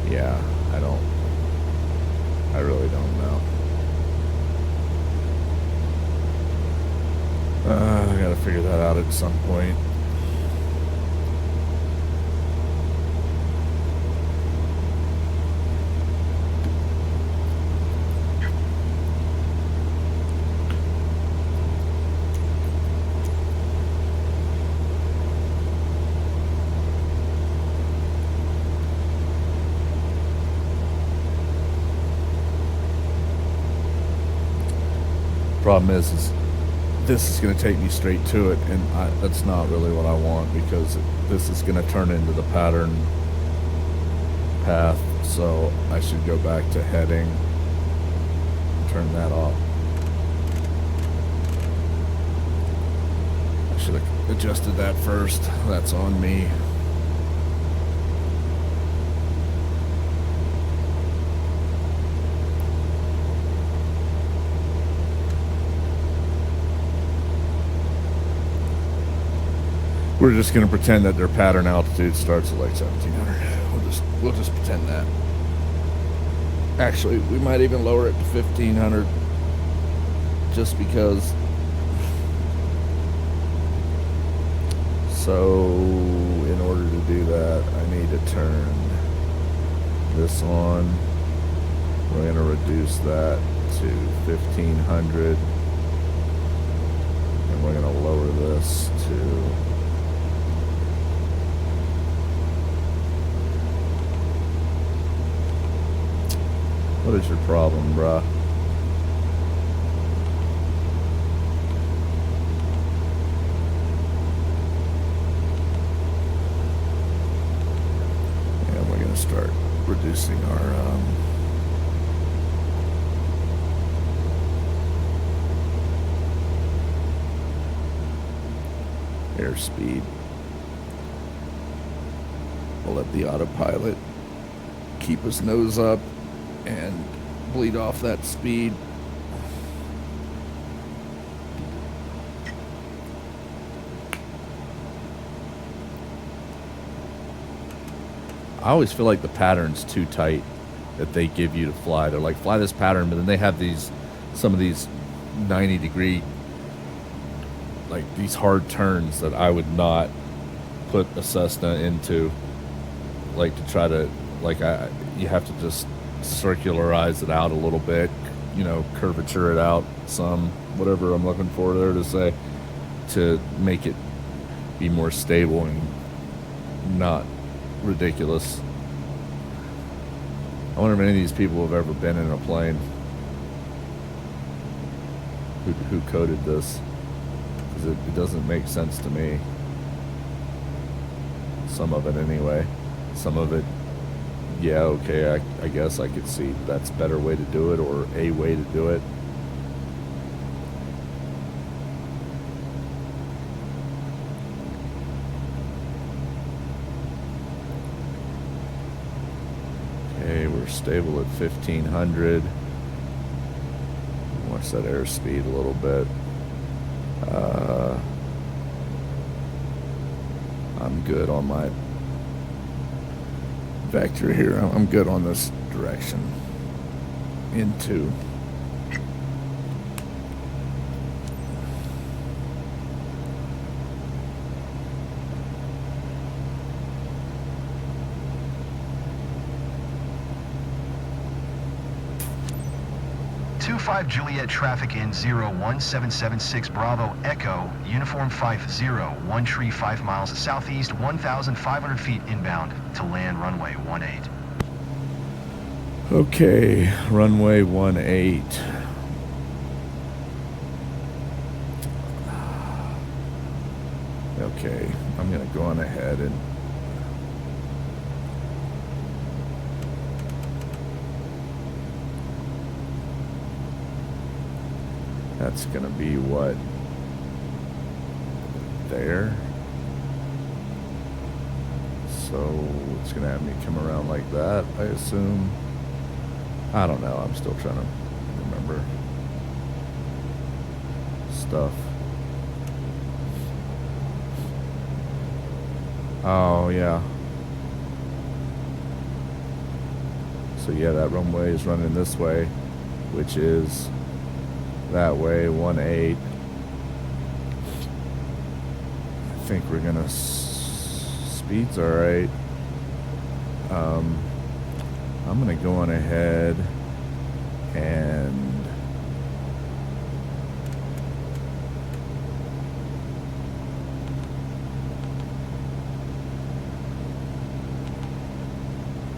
Yeah, I really don't know. I gotta figure that out at some point. Problem is this is going to take me straight to it, and that's not really what I want, because this is going to turn into the pattern path, so I should go back to heading. Turn that off. I should have adjusted that first. That's on me. We're just going to pretend that their pattern altitude starts at like 1700. We'll just pretend that. Actually, we might even lower it to 1500 just because. So in order to do that, I need to turn this on. We're going to reduce that to 1500. And we're going to lower this to what is your problem, bruh? And we're gonna start reducing our airspeed. We'll let the autopilot keep his nose up and bleed off that speed. I always feel like the pattern's too tight that they give you to fly. They're like, fly this pattern, but then they have some of these 90-degree, like these hard turns that I would not put a Cessna into. Like to try to, you have to just circularize it out a little bit, curvature it out some, whatever I'm looking for there to say, to make it be more stable and not ridiculous. I wonder if any of these people have ever been in a plane. Who coded this? Because it doesn't make sense to me. Some of it anyway. Some of it, yeah, okay, I guess I could see that's a better way to do it, or a way to do it. Okay, we're stable at 1500. Watch that airspeed a little bit. I'm good on my vector here. I'm good on this direction. Into. Juliet traffic in 01776 Bravo Echo, Uniform 50, 1 tree 5 miles southeast, 1,500 feet inbound to land runway 18. Okay, runway 18. Okay, I'm gonna go on ahead and that's gonna be what? There. So it's gonna have me come around like that, I assume. I don't know, I'm still trying to remember stuff. Oh yeah. So yeah, that runway is running this way, which is that way, 18. I think we're gonna speed's all right. I'm gonna go on ahead and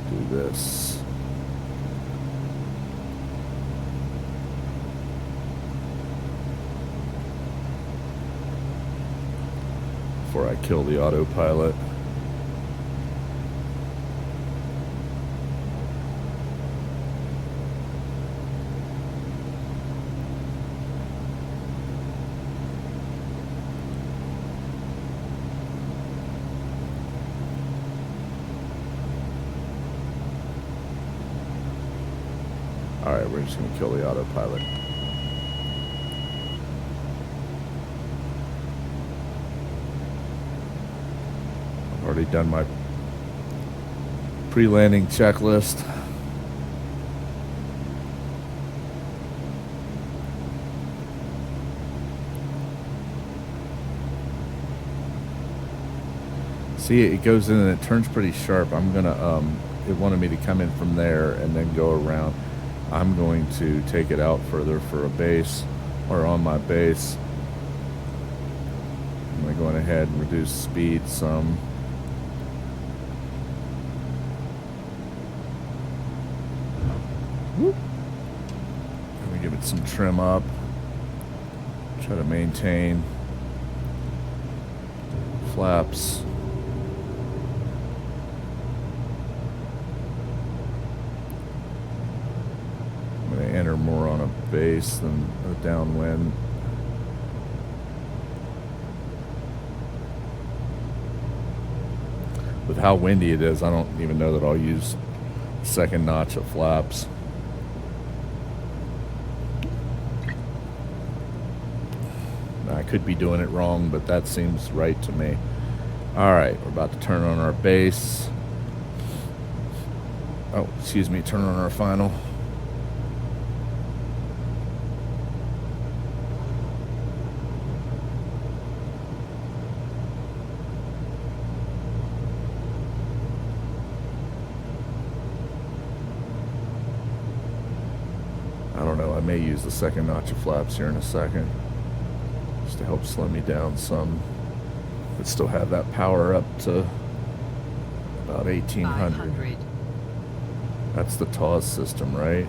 do this. Before I kill the autopilot. Alright, we're just going to kill the autopilot. I've already done my pre-landing checklist. See, it goes in and it turns pretty sharp. I'm gonna, it wanted me to come in from there and then go around. I'm going to take it out further for a base, or on my base. I'm gonna go ahead and reduce speed some. Whoop. Let me give it some trim up. Try to maintain flaps. Enter more on a base than a downwind. With how windy it is, I don't even know that I'll use second notch of flaps. I could be doing it wrong, but that seems right to me. Alright, we're about to turn on our base. Oh, excuse me, turn on our final. I don't know, I may use the second notch of flaps here in a second, just to help slow me down some, but still have that power up to about 1800. That's the TAWS system, right?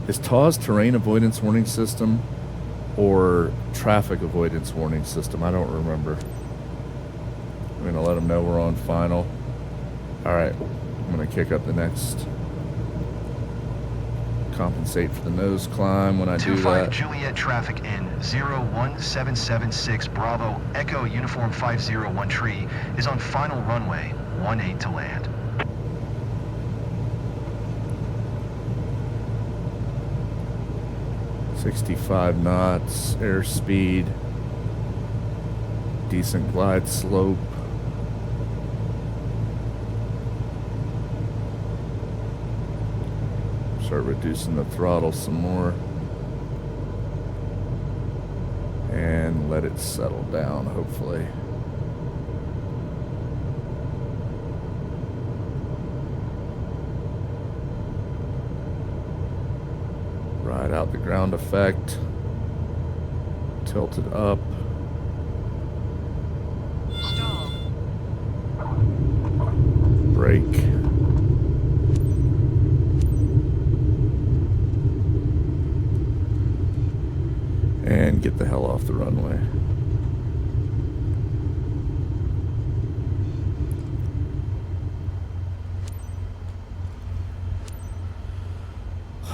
Is TAWS terrain avoidance warning system or traffic avoidance warning system? I don't remember. I'm gonna let them know we're on final. Alright, I'm gonna kick up the next. Compensate for the nose climb when I do that. 25 Juliet traffic in 01776 Bravo Echo Uniform 501 Tree is on final runway 18 to land. .65 knots, airspeed, decent glide slope. Start reducing the throttle some more and let it settle down, hopefully. Ride out the ground effect, tilt it up. Stall. Brake. And get the hell off the runway.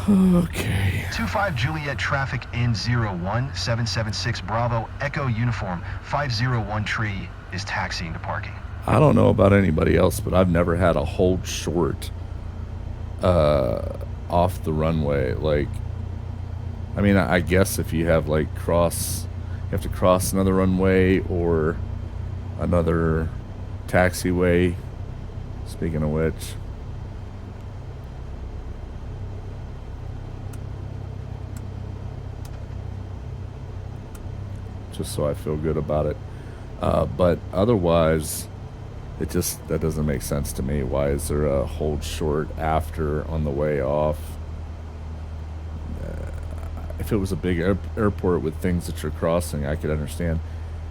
Okay. 25 Juliet traffic in 01776 Bravo Echo Uniform 501 Tree is taxiing to parking. I don't know about anybody else, but I've never had a hold short off the runway. Like, I mean, I guess if you have like you have to cross another runway or another taxiway. Speaking of which, just so I feel good about it. But otherwise, that doesn't make sense to me. Why is there a hold short after on the way off? If it was a big airport with things that you're crossing, I could understand.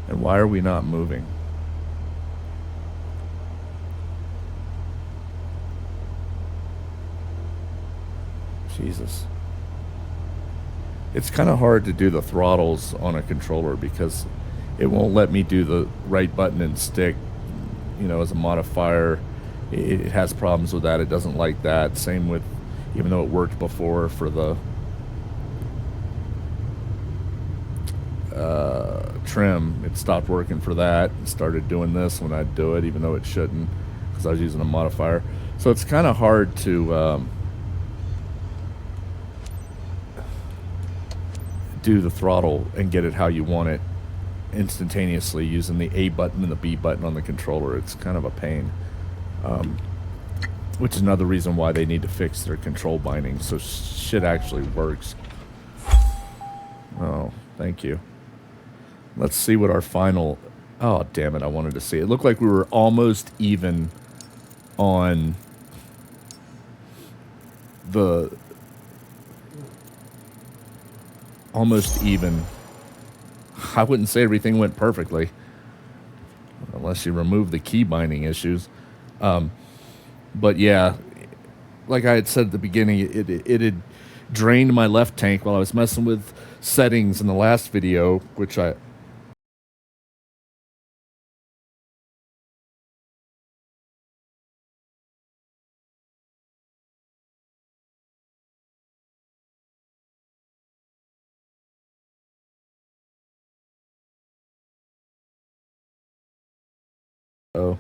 And why are we not moving? Jesus. It's kind of hard to do the throttles on a controller because it won't let me do the right button and stick, you know, as a modifier. It has problems with that. It doesn't like that. Same with, even though it worked before for the trim, it stopped working for that and started doing this when I do it, even though it shouldn't, because I was using a modifier. So it's kind of hard to do the throttle and get it how you want it instantaneously using the A button and the B button on the controller. It's kind of a pain. Which is another reason why they need to fix their control binding so shit actually works. Oh, thank you. Let's see what our final... Oh, damn it, I wanted to see. It looked like we were almost even on the... Almost even. I wouldn't say everything went perfectly. Unless you remove the key binding issues. But yeah, like I had said at the beginning, it had drained my left tank while I was messing with settings in the last video, which I... Oh.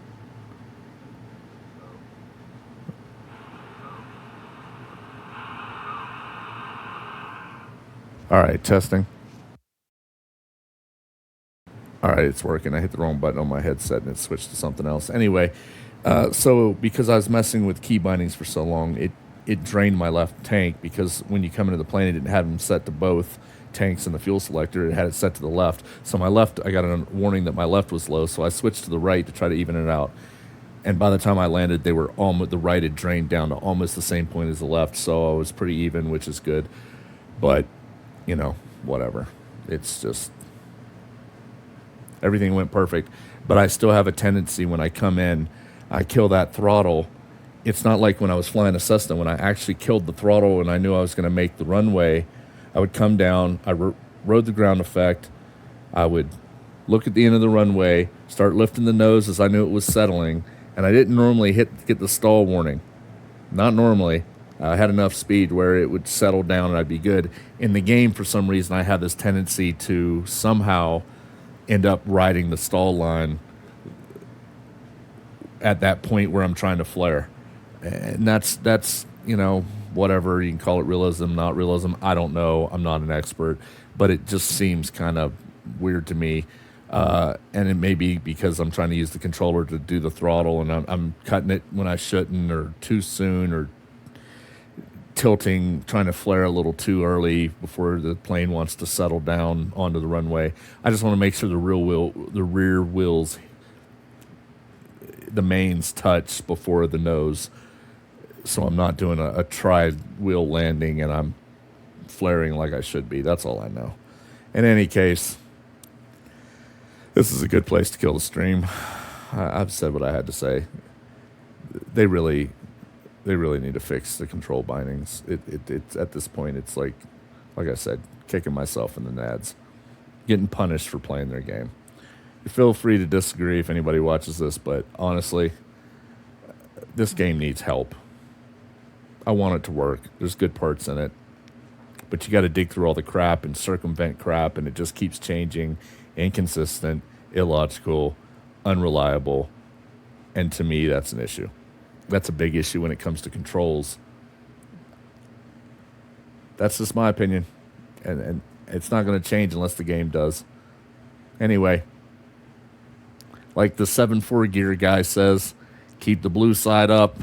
All right, testing. All right, it's working. I hit the wrong button on my headset and it switched to something else. Anyway, so because I was messing with key bindings for so long, it drained my left tank because when you come into the plane, it didn't have them set to both tanks in the fuel selector. It had it set to the left. So my left, I got a warning that my left was low, so I switched to the right to try to even it out. And by the time I landed, they were almost, the right had drained down to almost the same point as the left, so I was pretty even, which is good. But, you know, whatever. It's just... Everything went perfect, but I still have a tendency when I come in, I kill that throttle. It's not like when I was flying a Cessna. When I actually killed the throttle and I knew I was going to make the runway, I would come down, I rode the ground effect, I would look at the end of the runway, start lifting the nose as I knew it was settling, and I didn't normally get the stall warning. Not normally. I had enough speed where it would settle down and I'd be good. In the game, for some reason, I have this tendency to somehow end up riding the stall line at that point where I'm trying to flare. And that's you know, whatever, you can call it realism, not realism, I don't know, I'm not an expert, but it just seems kind of weird to me. And it may be because I'm trying to use the controller to do the throttle and I'm cutting it when I shouldn't, or too soon, or tilting, trying to flare a little too early before the plane wants to settle down onto the runway. I just want to make sure the rear wheels, the mains touch before the nose, so I'm not doing a tri-wheel landing and I'm flaring like I should be. That's all I know. In any case, this is a good place to kill the stream. I've said what I had to say. They really need to fix the control bindings. It's at this point, it's like I said, kicking myself in the nads, getting punished for playing their game. Feel free to disagree if anybody watches this, but honestly, this game needs help. I want it to work. There's good parts in it, but you got to dig through all the crap and circumvent crap, and it just keeps changing, inconsistent, illogical, unreliable, and to me, that's an issue. That's a big issue when it comes to controls. That's just my opinion. And it's not going to change unless the game does. Anyway, like the 7.4 gear guy says, keep the blue side up,